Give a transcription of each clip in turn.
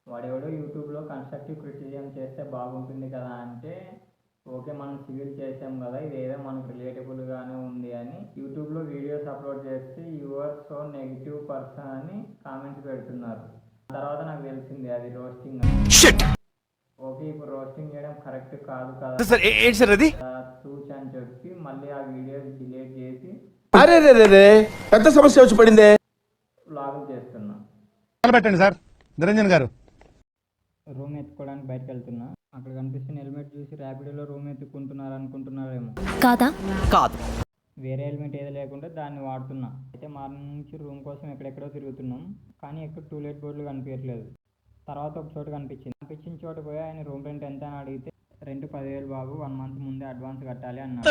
వాడెవడో యూట్యూబ్లో constructive criticism చేస్తే బాగుంటుంది కదా అంటే, ఓకే మనం సివిల్ చేసాం కదా, ఇదేదో మనకు రిలేటబుల్గానే ఉంది అని యూట్యూబ్లో వీడియోస్ అప్లోడ్ చేసి యువర్ సో నెగిటివ్ పర్సన్ అని కామెంట్స్ పెడుతున్నారు. తర్వాత నాకు తెలిసింది అది రోస్టింగ్ అని. ఓకే ఇప్పుడు రోస్టింగ్ చేయడం కరెక్ట్ కాదు కదా చూచి అని చెప్పి మళ్ళీ ఆ వీడియోస్ డిలీట్ చేసి పెద్ద సమస్య వచ్చి పడిందే లాగ్ చేస్తున్నా. పెట్టండి సార్ నిరంజన్ గారు. రూమ్ ఎత్తుకోవడానికి బయటకు వెళ్తున్నా, అక్కడ కనిపిస్తున్న హెల్మెట్ చూసి ర్యాపిడోలో రూమ్ ఎత్తుకుంటున్నారు అనుకుంటున్నారేమో. కాదా? కాదు. వేరే హెల్మెట్ ఏదో లేకుండా దాన్ని వాడుతున్నా. అయితే మార్నింగ్ నుంచి రూమ్ కోసం ఎక్కడెక్కడో తిరుగుతున్నాం, కానీ ఎక్కడ టూలెట్ బోర్డులు కనిపించట్లేదు. తర్వాత ఒక చోట కనిపించిన చోట పోయి ఆయన రూమ్ రెంట్ ఎంత అని అడిగితే రెంట్ 10,000 బాబు, 1 month ముందే అడ్వాన్స్ కట్టాలి అన్నారు.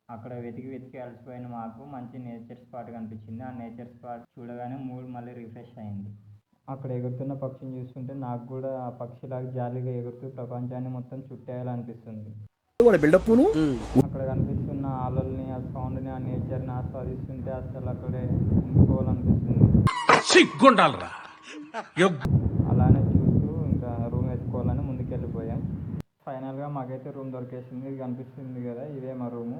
అక్కడ వెతికి అలసిపోయిన మాకు మంచి నేచర్ స్పాట్ కనిపించింది. ఆ నేచర్ స్పాట్ చూడగానే మూడ్ మళ్ళీ రిఫ్రెష్ అయింది. అక్కడ ఎగురుతున్న పక్షిని చూస్తుంటే నాకు కూడా ఆ పక్షిలాగా జాలీగా ఎగురుతూ ప్రపంచాన్ని మొత్తం చుట్టేయాలనిపిస్తుంది. అక్కడ కనిపిస్తున్న అలల్ని, ఆ సౌండ్ని, ఆ నేచర్ని ఆస్వాదిస్తుంటే అసలు అక్కడే ఉండిపోవాలనిపిస్తుంది. అలానే చూస్తూ ఇంకా రూమ్ ఎత్తుకోవాలని ముందుకెళ్ళిపోయాం. ఫైనల్గా మాకైతే రూమ్ దొరికేసింది. ఇది కనిపిస్తుంది కదా, ఇదే మా రూము.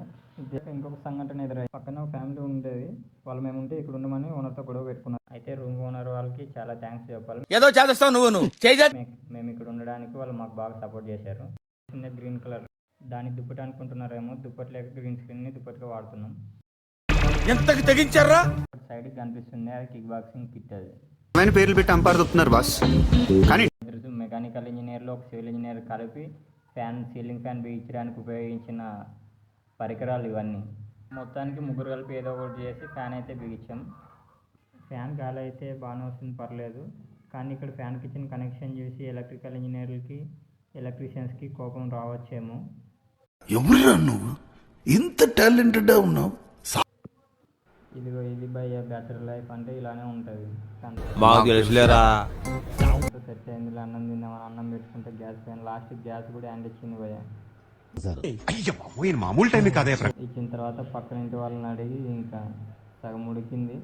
ఇంకొక సంఘటన ఎదురై పక్కన ఒక ఫ్యామిలీ ఉండేది. వాళ్ళు మేము ఉంటే ఇక్కడ ఉండమని ఓనర్తో గొడవ పెట్టుకున్నాం. అయితే రూమ్ ఓనర్ వాళ్ళకి చాలా థ్యాంక్స్ చెప్పాలి. మేము ఇక్కడ ఉండడానికి వాళ్ళు మాకు బాగా సపోర్ట్ చేశారు. చిన్న గ్రీన్ కలర్ దాన్ని దుప్పటి అనుకుంటున్నారేమో, దుప్పటి లేక గ్రీన్ స్క్రీన్ని దుప్పటిగా వాడుతున్నాం. సైడ్ కనిపిస్తుంది అది కిక్ బాక్సింగ్ కిట్. అది పేర్లు పెట్టి అంపారు బాస్. కానీ మెకానికల్ ఇంజనీర్లో ఒక సివిల్ ఇంజనీర్ కలిపి సీలింగ్ ఫ్యాన్ బిగించడానికి ఉపయోగించిన పరికరాలు ఇవన్నీ. మొత్తానికి ముగ్గురు కలిపి ఏదో ఒకటి చేసి ఫ్యాన్ అయితే బిగించాం. ఫ్యాన్ గాలి అయితే బాగానే వస్తుంది, పర్లేదు. కానీ ఇక్కడ ఫ్యాన్కి ఇచ్చిన కనెక్షన్ చూసి ఎలక్ట్రికల్ ఇంజనీర్లకి, ఎలక్ట్రీషియన్స్కి కోపం రావచ్చేమో. ఎవరురా నువ్వు ఇంత టాలెంటెడ్గా ఉన్నావు? ఇది భయ్య బ్యాచలర్ లైఫ్ అంటే ఇలానే ఉంటుంది. సెట్ అయింది, అన్నం తిందామని అన్నం పెట్టుకుంటే గ్యాస్ పైన లాస్ట్ గ్యాస్ కూడా హ్యాండ్ ఇచ్చింది భయ్య. ఇచ్చిన తర్వాత పక్కన ఇంటి వాళ్ళని అడిగి ఇంకా సగం ఉడికింది,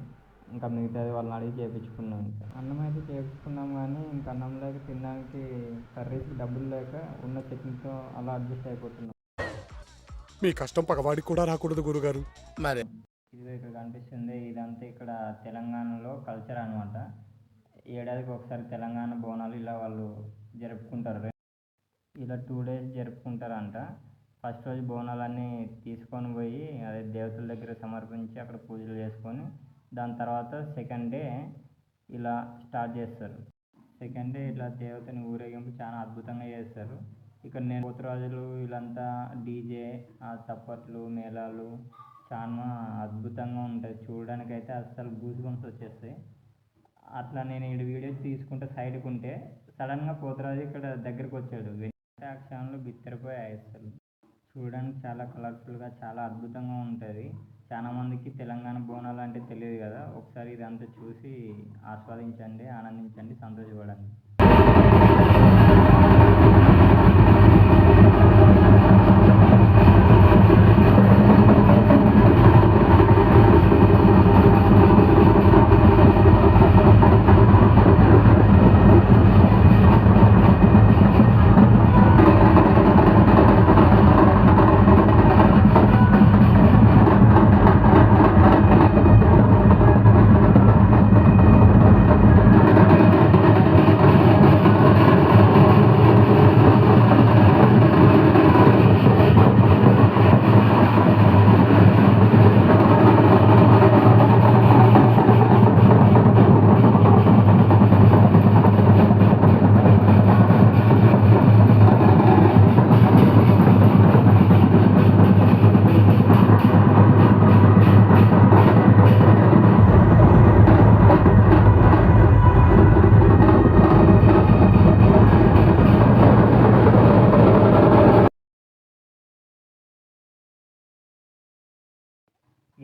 ఇంకా మిగతాది వాళ్ళని అడిగి చేయించుకున్నాం. ఇంకా అన్నం అయితే చేయించుకున్నాం, కానీ ఇంకా అన్నం లేక తినడానికి కర్రీస్కి డబ్బులు లేక ఉన్న చట్నీతో అలా అడ్జస్ట్ అయిపోతున్నాం. మీ కష్టం పగవాడికి కూడా రాకూడదు గురుగారు. మరి ఇది ఇక్కడ కనిపిస్తుంది, ఇదంతా ఇక్కడ తెలంగాణలో కల్చర్ అనమాట. ఏడాదికి ఒకసారి తెలంగాణ బోనాలు ఇలా వాళ్ళు జరుపుకుంటారు. ఇలా 2 days జరుపుకుంటారంట. ఫస్ట్ రోజు బోనాలన్నీ తీసుకొని పోయి అదే దేవతల దగ్గర సమర్పించి అక్కడ పూజలు చేసుకొని, దాని తర్వాత సెకండ్ డే ఇలా స్టార్ట్ చేస్తారు. సెకండ్ డే ఇలా దేవతని ఊరేగింపు చాలా అద్భుతంగా చేస్తారు. ఇక్కడ నేను పోతురాజులు వీళ్ళంతా డీజే, ఆ చప్పట్లు, మేళాలు చాలా అద్భుతంగా ఉంటుంది. చూడడానికి అయితే అస్సలు గూస్ బంప్స్ వచ్చేస్తాయి. అట్లా నేను ఈ వీడియో తీసుకుంటే సైడ్కి ఉంటే సడన్గా పోతురాజు ఇక్కడ దగ్గరికి వచ్చాడు. ఆ క్షణంలో బిత్తరపోయి అసలు చూడడానికి చాలా కలర్ఫుల్గా చాలా అద్భుతంగా ఉంటుంది. చాలామందికి తెలంగాణ బోనాలు అంటే తెలియదు కదా. ఒకసారి ఇదంతా చూసి ఆస్వాదించండి, ఆనందించండి, సంతోషపడండి.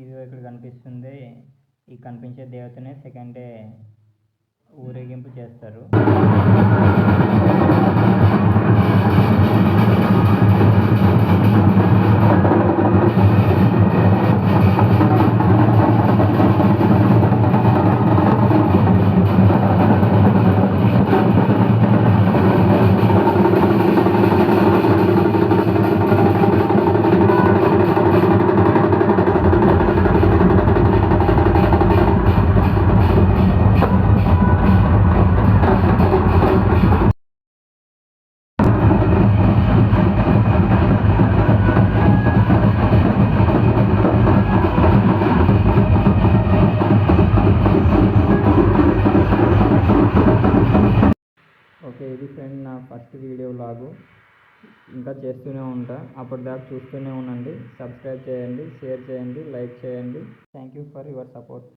ఇది ఇక్కడ కనిపిస్తుంది, ఈ కనిపించే దేవతనే సెకండ్ డే ఊరేగింపు చేస్తారు. ఓకే, ఇది ఫ్రెండ్ నా ఫస్ట్ వీడియో లాగు. ఇంకా చేస్తూనే ఉంటా. అప్పటిదాకా చూస్తూనే ఉండండి. సబ్స్క్రైబ్ చేయండి, షేర్ చేయండి, లైక్ చేయండి. Thank you for your support.